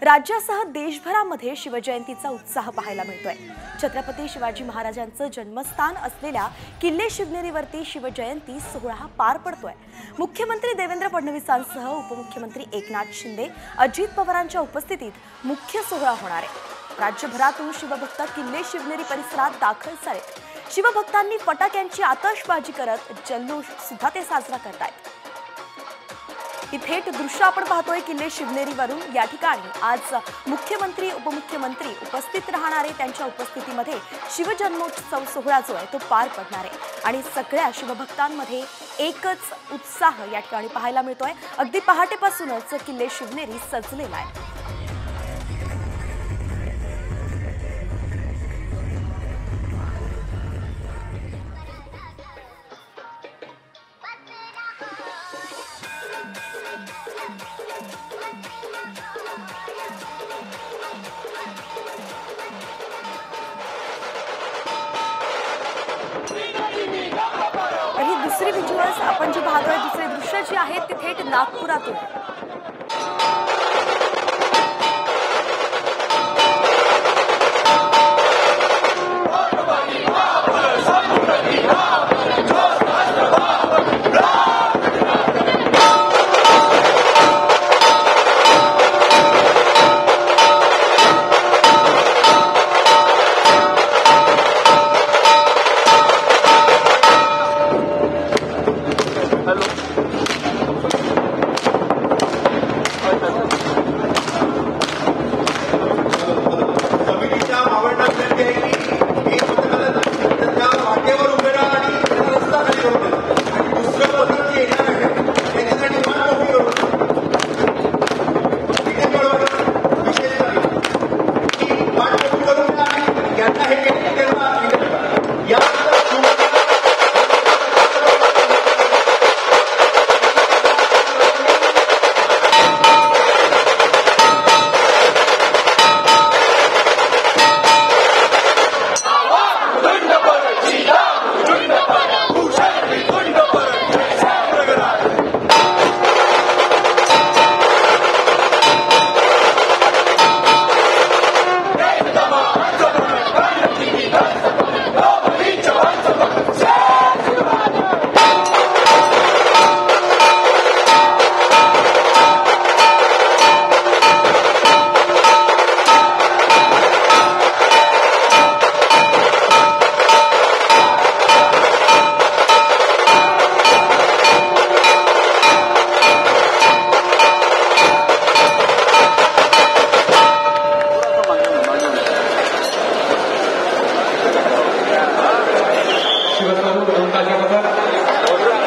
राज्यासह देशभरामध्ये शिवजयंतीचा उत्साह पाहायला मिळतोय। छत्रपती शिवाजी महाराजांचं जन्मस्थान असलेल्या किल्ले शिवनेरीवरती शिवजयंती सोहळा पार पडतोय। मुख्यमंत्री देवेंद्र फडणवीसांसह उपमुख्यमंत्री एकनाथ शिंदे, अजित पवारांच्या उपस्थितीत मुख्य सोहळा होणार आहे। राज्यभरातून शिवभक्त किल्ले शिवनेरी परिसरात दाखल झाले। शिवभक्तांनी फटाक्यांची आतषबाजी करत जल्लोष सुद्धा ते साजरा करतायत। ही थेट दृश्य आपण पाहतोय किल्ले शिवनेरीवरून। या ठिकाणी आज मुख्यमंत्री उपमुख्यमंत्री उपस्थित राहणार आहे। त्यांच्या उपस्थितीमध्ये शिवजन्मोत्सव सोहळा जो आहे तो पार पडणार आहे आणि सगळ्या शिवभक्तांमध्ये एकच उत्साह या ठिकाणी पाहायला मिळतोय। अगदी पहाटेपासूनच किल्ले शिवनेरी सजलेला आहे। दुसरी व्हिज्युअल्स आपण जी पाहतोय, दुसरे दृश्य जे आहे ते थेट नागपुरातून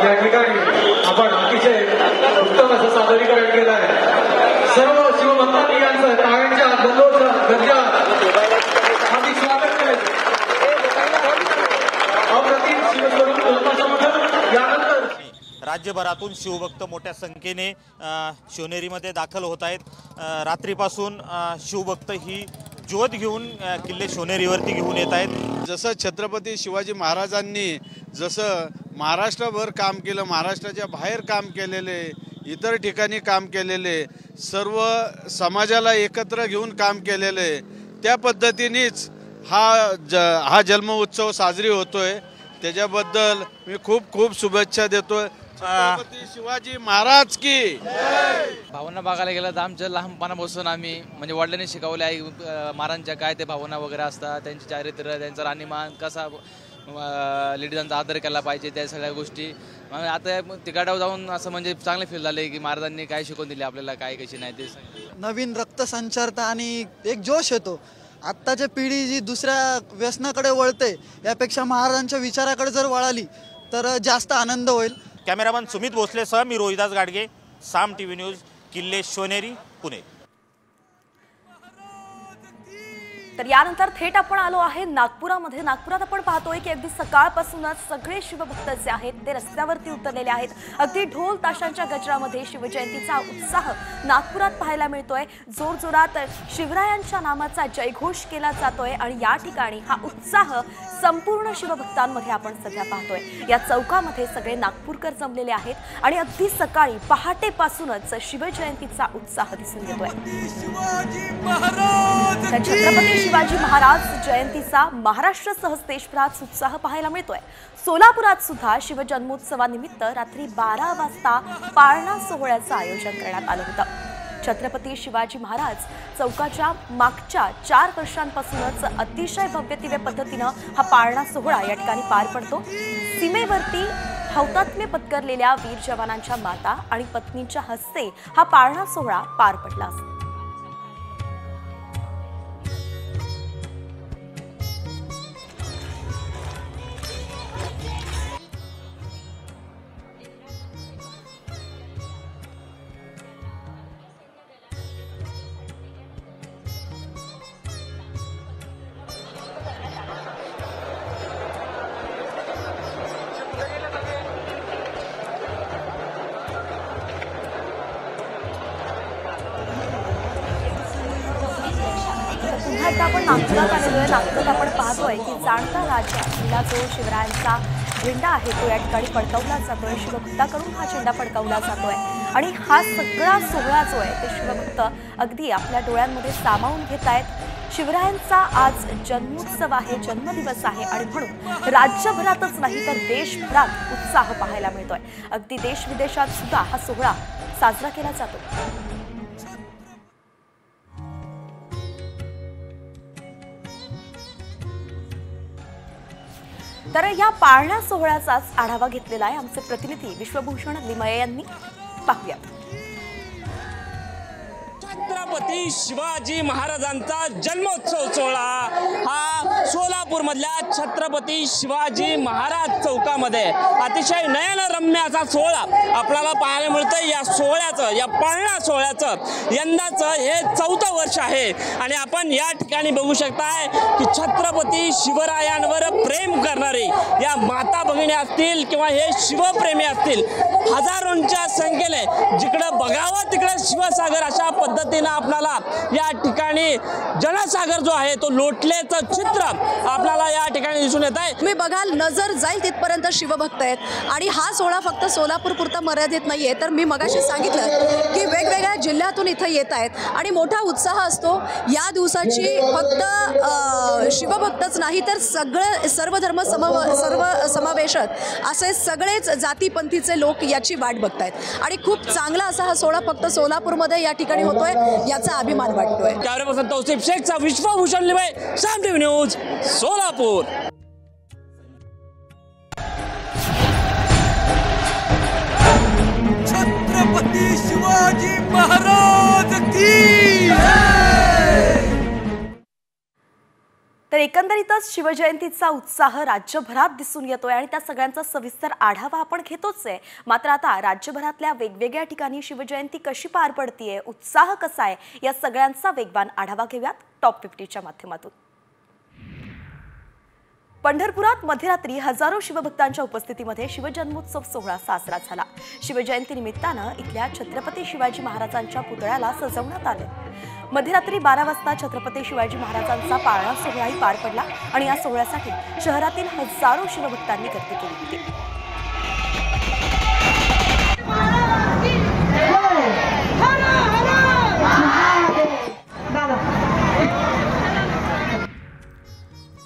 या ठिकाणी आपण अतिशय उत्तम असं सादरीकरण केलं आहे। सर्व शिवभक्तांनी यांचं टाळ्यांच्या गल्लोळात गजरात हार्दिक स्वागत केलं। अप्रतिम शिवस्वरूप लोकांसमोर यानंतर राज्यभरातून शिवभक्त मोठ्या संख्येने शिवनेरीमध्ये दाखल होत आहेत। रात्रीपासून शिवभक्त ही ज्योत घेऊन किल्ले शिवनेरीवरती घेऊन येत आहेत। जसं छत्रपती शिवाजी महाराजांनी जसं महाराष्ट्रभर काम केलं, महाराष्ट्राच्या बाहेर काम केलेले, इतर ठिकाणी काम केलेले, सर्व समाजाला एकत्र घेऊन काम केलेले, त्या पद्धतीनेच हा जन्म उत्सव साजरी होतोय। त्याच्याबद्दल मी खूप खूप शुभेच्छा देतोय। छत्रपती शिवाजी महाराज की भावना बघायला गेलं तर आमच्या लहानपणापासून आम्ही म्हणजे वडिलांनी शिकवले आई महाराजांच्या काय ते भावना वगैरे असतात, त्यांची चारित्र्य, त्यांचा राहणीमान कसा लेडीजांचा आदर केला पाहिजे, त्या सगळ्या गोष्टी आता तिकडे जाऊन असं म्हणजे चांगले फील झाले की महाराजांनी काय शिकवून दिले आपल्याला, काय कशी नाही ते नवीन रक्त संचारतं आणि एक जोश येतो। आत्ताची पिढी जी दुसऱ्या व्यसनाकडे वळते यापेक्षा महाराजांच्या विचाराकडे जर वळाली तर जास्त आनंद होईल। कॅमेरामन सुमित भोसलेसह मी रोहिदास गाडगे, साम टीव्ही न्यूज, किल्ले शिवनेरी, पुणे। तर यानंतर थेट आपण आलो आहे नागपुरामध्ये. नागपुरात आपण पाहतोय की अगदी सकाळपासूनच सगळे शिवभक्त जे आहेत ते रस्त्यावरती उतरलेले आहेत. अगदी ढोल ताशांच्या गजरामध्ये शिवजयंतीचा उत्साह नागपुरात पाहायला मिळतोय. जोरजोरात शिवरायांच्या नामाचा जयघोष केला जातोय आणि या ठिकाणी हा उत्साह संपूर्ण शिवभक्तांमध्ये आपण सध्या पाहतोय. या चौकामध्ये सगळे नागपूरकर जमलेले आहेत आणि अगदी सकाळी पहाटेपासूनच शिवजयंतीचा उत्साह दिसून येतोय. छत्रपती शिवाजी महाराज जयंतीचा महाराष्ट्रासह देशभरात उत्साह पाहायला मिळतोय. सोलापुरात सुद्धा शिवजन्मोत्सवानिमित्त रात्री 12 वाजता पाळणा सोहळ्याचं आयोजन करण्यात आलं होतं. छत्रपती शिवाजी महाराज चौकाच्या मागच्या 4 वर्षांपासूनच अतिशय भव्य पद्धतीनं हा पाळणा सोहळा या ठिकाणी पार पडतो. सीमेवरती हौतात्म्य पत्करलेल्या वीर जवानांच्या माता आणि पत्नींच्या हस्ते हा पाळणा सोहळा पार पडला. पुन्हा एकदा आपण नागपुरात आलेलो आहे. नागपुरात आपण पाहतोय की जाणता राजा जिल्हा जो शिवरायांचा झेंडा आहे तो या ठिकाणी फडकवला जातोय. शिवभक्ताकडून हा झेंडा फडकवला जातोय आणि हा सगळा सोहळा जो आहे ते शिवभक्त अगदी आपल्या डोळ्यांमध्ये सामावून घेत आहेत. शिवरायांचा आज जन्मोत्सव आहे, जन्मदिवस आहे आणि म्हणून राज्यभरातच नाही तर देशभरात उत्साह पाहायला मिळतोय. अगदी देश विदेशात सुद्धा हा सोहळा साजरा केला जातो. तर या पाळणा सोहळ्याचाच आढावा घेतलेला आहे आमचे प्रतिनिधी विश्वभूषण लिमये यांनी. पाहूया. छत्रपती शिवाजी महाराजांचा जन्मोत्सव सोहळा हा सोलापूरमधल्या छत्रपती शिवाजी महाराज चौकामध्ये अतिशय नयनरम्य असा सोहळा आपल्याला पाहायला मिळतोय. या सोहळ्याचं, या पाळणा सोहळ्याचं यंदाचं हे 4थं वर्ष आहे आणि आपण या ठिकाणी बघू शकताय की छत्रपती शिवरायांवर प्रेम करणारे या माता भगिनी असतील किंवा हे शिवप्रेमी असतील, हजारोंच्या संख्येने जिकडं बघावं तिकडे शिवसागर अशा पद्धतीनं आपल्याला या ठिकाणी जनसागर जो आहे तो लोटल्याचं चित्र आपल्याला या ठिकाणी दिसून येत आहे. तुम्ही बघाल नजर जाईल तिथपर्यंत शिवभक्त आहेत आणि हा सोहळा फक्त सोलापूर पुरता मर्यादित नाहीये, तर मी मगाशी सांगितलं की वेगवेगळ्या जिल्ह्यातून इथं येत आहेत आणि मोठा उत्साह असतो. या दिवसाची फक्त शिवभक्तच नाही तर सर्व धर्म सर्व समावेशक असे सगळेच जातीपंथीचे लोक याची वाट बघतायत आणि खूप चांगला असा हा सोहळा फक्त सोलापूरमध्ये या ठिकाणी होतोय, याचा अभिमान वाटतोय. कॅमेरापर्सन तौसिफ शेखचा विश्वभूषण लिमये, साम टीव्ही न्यूज, सोलापूर. छत्रपती शिवाजी महाराज की. तर एकंदरीतच शिवजयंतीचा उत्साह राज्यभरात दिसून येतोय आणि त्या सगळ्यांचा सविस्तर आढावा आपण घेतोच आहे. मात्र आता राज्यभरातल्या वेगवेगळ्या ठिकाणी शिवजयंती कशी पार पडतीये, उत्साह कसा आहे, या सगळ्यांचा वेगवान आढावा घेऊयात टॉप 50च्या माध्यमातून. पंढरपुरात मध्यरात्री हजारो शिवभक्तांच्या उपस्थितीमध्ये शिवजन्मोत्सव सोहळा साजरा झाला. शिवजयंती निमित्तानं इथल्या छत्रपती शिवाजी महाराजांच्या पुतळ्याला सजवण्यात आले. मध्यरात्री 12 वाजता छत्रपती शिवाजी महाराजांचा पाळणा सोहळाही पार पडला आणि या सोहळ्यासाठी शहरातील हजारो शिवभक्तांनी गर्दी केली होती.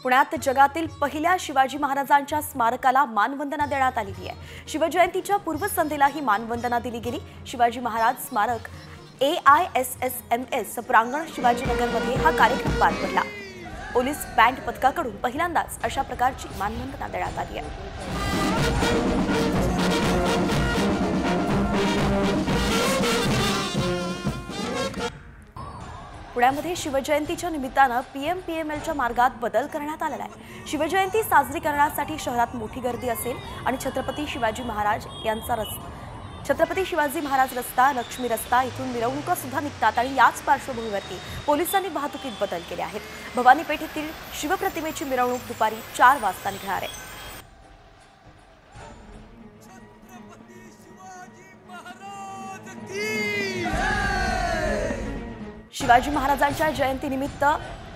पुण्यात जगातील पहिल्या शिवाजी महाराजांच्या स्मारकाला मानवंदना देण्यात आलेली आहे. शिवजयंतीच्या पूर्वसंध्येला ही मानवंदना दिली गेली. शिवाजी महाराज स्मारक AISSMS प्रांगण शिवाजीनगरमध्ये हा कार्यक्रम पार पडला. पोलीस बँड पथकाकडून पहिल्यांदाच अशा प्रकारची मानवंदना देण्यात आली आहे. पुण्यामध्ये शिवजयंतीच्या निमित्तानं PM-PMLच्या मार्गात बदल करण्यात आलेला आहे. शिवजयंती साजरी करण्यासाठी शहरात मोठी गर्दी असेल आणि छत्रपती शिवाजी महाराज यांचा छत्रपती शिवाजी महाराज रस्ता, लक्ष्मी रस्ता इथून मिरवणुका सुद्धा निघतात आणि याच पार्श्वभूमीवरती पोलिसांनी वाहतुकीत बदल केले आहेत। भवानी पेठेतील शिवप्रतिमेची मिरवणूक दुपारी 4 वाजता निघणार आहे। शिवाजी महाराजांच्या जयंतीनिमित्त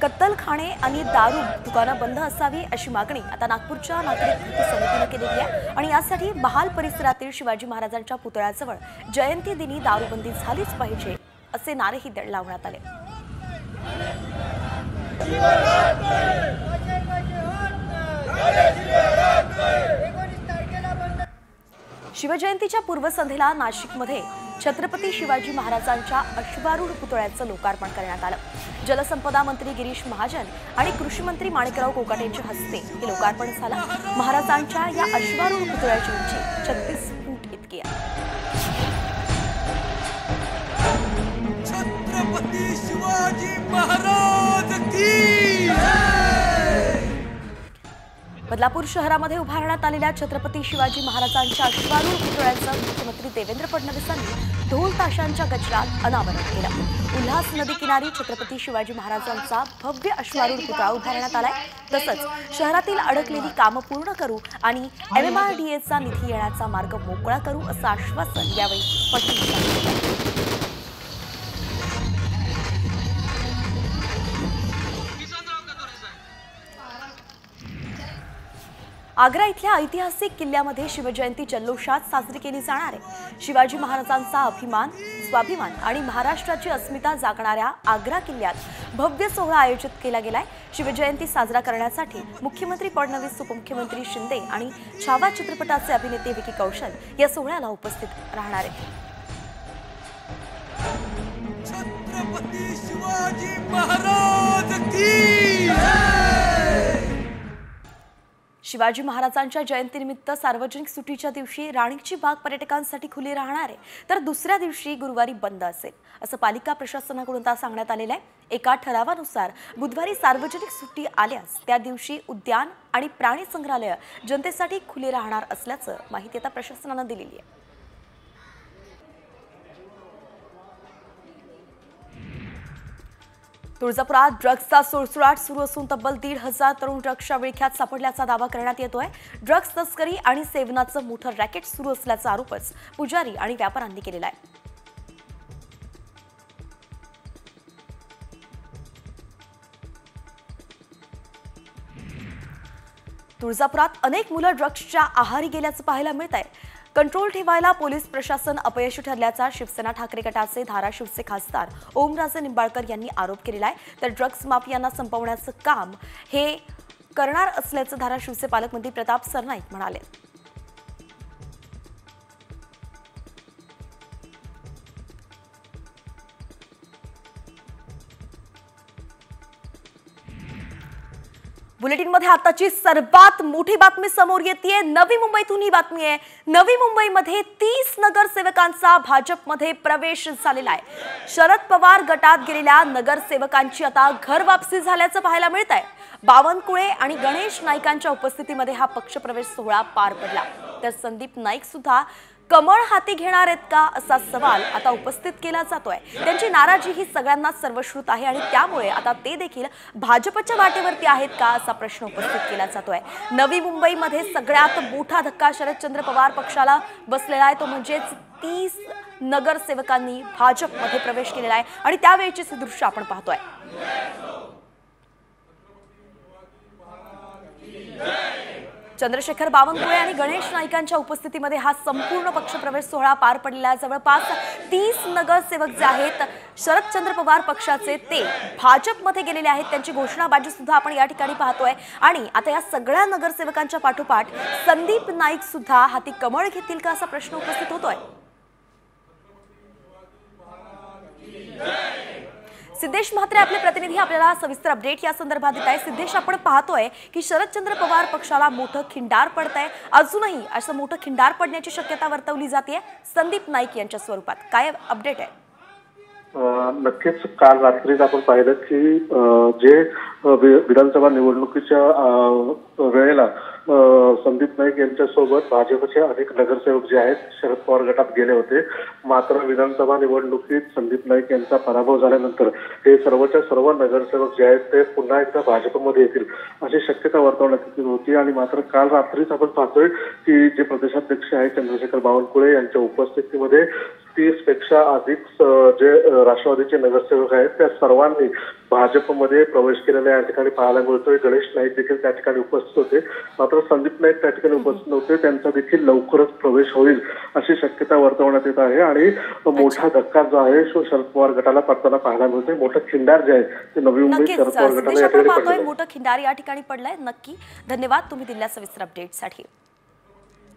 कत्तलखाने आणि दारू दुकानं बंद असावी अशी मागणी आता नागपूरच्या नागरिक कृती समितीने केलेली आहे आणि यासाठी महाल परिसरातील शिवाजी महाराजांच्या पुतळ्याजवळ जयंती दिनी दारूबंदी झालीच पाहिजे असे नारेही लावण्यात आले। शिवजयंतीच्या पूर्वसंध्येला नाशिकमध्ये छत्रपती शिवाजी महाराजांच्या अश्वारूढ पुतळ्याचं लोकार्पण करण्यात आलं। जलसंपदा मंत्री गिरीश महाजन आणि कृषी मंत्री माणिकराव कोकाटेंच्या हस्ते हे लोकार्पण झालं। महाराजांच्या या अश्वारूढ पुतळ्याची उंची 36 फूट इतकी आहे। छत्रपती शिवाजी महाराज की बदलापूर शहरामध्ये उभारण्यात आलेल्या छत्रपती शिवाजी महाराजांच्या अश्वारूढ पुतळ्याचं मुख्यमंत्री देवेंद्र फडणवीसांनी ढोल ताशांच्या गजरात अनावरण केलं। उल्हास नदी किनारी छत्रपती शिवाजी महाराजांचा भव्य अश्वारूढ पुतळा उभारण्यात आलाय। तसंच शहरातील अडकलेली कामं पूर्ण करू आणि MMRDAचा निधी येण्याचा मार्ग मोकळा करू असं आश्वासन यावेळी फडणवीसांनी दिलं। आग्रा इथल्या ऐतिहासिक किल्ल्यामध्ये शिवजयंती जल्लोषात साजरी केली जाणार आहे। शिवाजी महाराजांचा अभिमान, स्वाभिमान आणि महाराष्ट्राची अस्मिता जागणाऱ्या आग्रा किल्ल्यात भव्य सोहळा आयोजित केला गेलाय। शिवजयंती साजरा करण्यासाठी मुख्यमंत्री फडणवीस, उपमुख्यमंत्री शिंदे आणि छावा चित्रपटाचे अभिनेते विकी कौशल या सोहळ्याला उपस्थित राहणार आहेत। छत्रपती शिवाजी महाराज की शिवाजी महाराजांच्या जयंतीनिमित्त सार्वजनिक सुट्टीच्या दिवशी राणीची बाग पर्यटकांसाठी खुली राहणार आहे, तर दुसऱ्या दिवशी गुरुवारी बंद असेल असं पालिका प्रशासनाकडून आता सांगण्यात आलेलं आहे। एका ठरावानुसार बुधवारी सार्वजनिक सुट्टी आल्यास त्या दिवशी उद्यान आणि प्राणी संग्रहालय जनतेसाठी खुले राहणार असल्याचं माहिती आता प्रशासनानं दिलेली आहे। तुळजापुरात ड्रग्सचा सुळसुळाट सुरू असून तब्बल 1,500 तरुण ड्रग्सच्या विळख्यात सापडल्याचा दावा करण्यात येतोय। ड्रग्स तस्करी आणि सेवनाचं मोठं रॅकेट सुरू असल्याचा आरोपच पुजारी आणि व्यापाऱ्यांनी केलेला आहे। तुळजापुरात अनेक मुलं ड्रग्सच्या आहारी गेल्याचं पाहायला मिळत आहे। कंट्रोल ठेवायला पोलीस प्रशासन अपयशी ठरल्याचा शिवसेना ठाकरे गटाचे धाराशिवचे खासदार ओमराजे निंबाळकर यांनी आरोप केलेला आहे। तर ड्रग्स माफियांना संपवण्याचं काम हे करणार असल्याचं धाराशिवचे पालकमंत्री प्रताप सरनाईक म्हणाले। बुलेटिनमध्ये आताची सर्वात मोठी बातमी समोर येतेय। नवी मुंबईतून ही बातमी आहे। नवी मुंबईमध्ये 30 नगरसेवकांचा भाजपमध्ये प्रवेश झालेला आहे। शरद पवार गटात गेलेल्या नगरसेवकांची आता घर वापसी झाल्याचं पाहायला मिळत आहे। बावनकुळे आणि गणेश नाईकांच्या उपस्थितीमध्ये हा पक्षप्रवेश सोहळा पार पडला। तर संदीप नाईक सुद्धा कमळ हाती घेणार आहेत का असा सवाल आता उपस्थित केला जातोय। त्यांची नाराजी ही सगळ्यांना सर्वश्रुत आहे आणि त्यामुळे आता ते देखील भाजपच्या वाटेवरती आहेत का असा प्रश्न उपस्थित केला जातोय। नवी मुंबईमध्ये सगळ्यात मोठा धक्का शरदचंद्र पवार पक्षाला बसलेला आहे, तो म्हणजेच 30 नगरसेवकांनी भाजपमध्ये प्रवेश केलेला आहे आणि त्यावेळीचे हे दृश्य आपण पाहतोय। चंद्रशेखर बावनकुळे आणि गणेश नाईकांच्या उपस्थितीमध्ये हा संपूर्ण पक्षप्रवेश सोहळा पार पडलेला। जवळपास 30 नगरसेवक जे आहेत शरदचंद्र पवार पक्षाचे ते भाजपमध्ये गेलेले आहेत। त्यांची घोषणाबाजी सुद्धा आपण या ठिकाणी पाहतोय आणि आता या सगळ्या नगरसेवकांच्या पाठोपाठ संदीप नाईक सुद्धा हाती कमळ घेतील का असा प्रश्न उपस्थित होतोय। सिद्धेश म्हात्रे आपले प्रतिनिधी आपल्याला सविस्तर अपडेट या संदर्भात देत आहे। सिद्धेश, आपण पाहतोय की शरदचंद्र पवार पक्षाला मोठं खिंडार पडतंय, अजूनही असं मोठं खिंडार पडण्याची शक्यता वर्तवली जाते संदीप नाईक यांच्या स्वरूपात, काय अपडेट आहे? नक्कीच काल रात्रीच आपण पाहिलं की जे विधानसभा निवडणुकीच्या वेळेला संदीप नाईक यांच्यासोबत भाजपचे अनेक नगरसेवक जे आहेत शरद पवार गटात गेले होते. मात्र विधानसभा निवडणुकीत संदीप नाईक यांचा पराभव झाल्यानंतर हे सर्वच्या सर्व नगरसेवक जे आहेत ते पुन्हा एकदा भाजपमध्ये येतील अशी शक्यता वर्तवण्यात येत होती. आणि मात्र काल रात्रीच आपण पाहतोय की जे प्रदेशाध्यक्ष आहेत चंद्रशेखर बावनकुळे यांच्या उपस्थितीमध्ये 30 पेक्षा अधिक जे राष्ट्रवादीचे नगरसेवक आहेत त्या सर्वांनी भाजपमध्ये प्रवेश केलेला या ठिकाणी पाहायला मिळतोय. गणेश नाईक देखील त्या ठिकाणी उपस्थित होते. मात्र संदीप नाईक त्या ठिकाणी उपस्थित नव्हते. त्यांचा देखील लवकरच प्रवेश होईल अशी शक्यता वर्तवण्यात येत आहे. आणि मोठा धक्का जो आहे तो शरद पवार गटाला पडताना पाहायला मिळतोय. मोठं खिंडार जे आहे ते नवी मुंबई शरद पवार गटाला या ठिकाणी पडलंय. मोठं खिंडार या ठिकाणी पडलंय. नक्की धन्यवाद तुम्ही दिलेल्या सविस्तर अपडेटसाठी.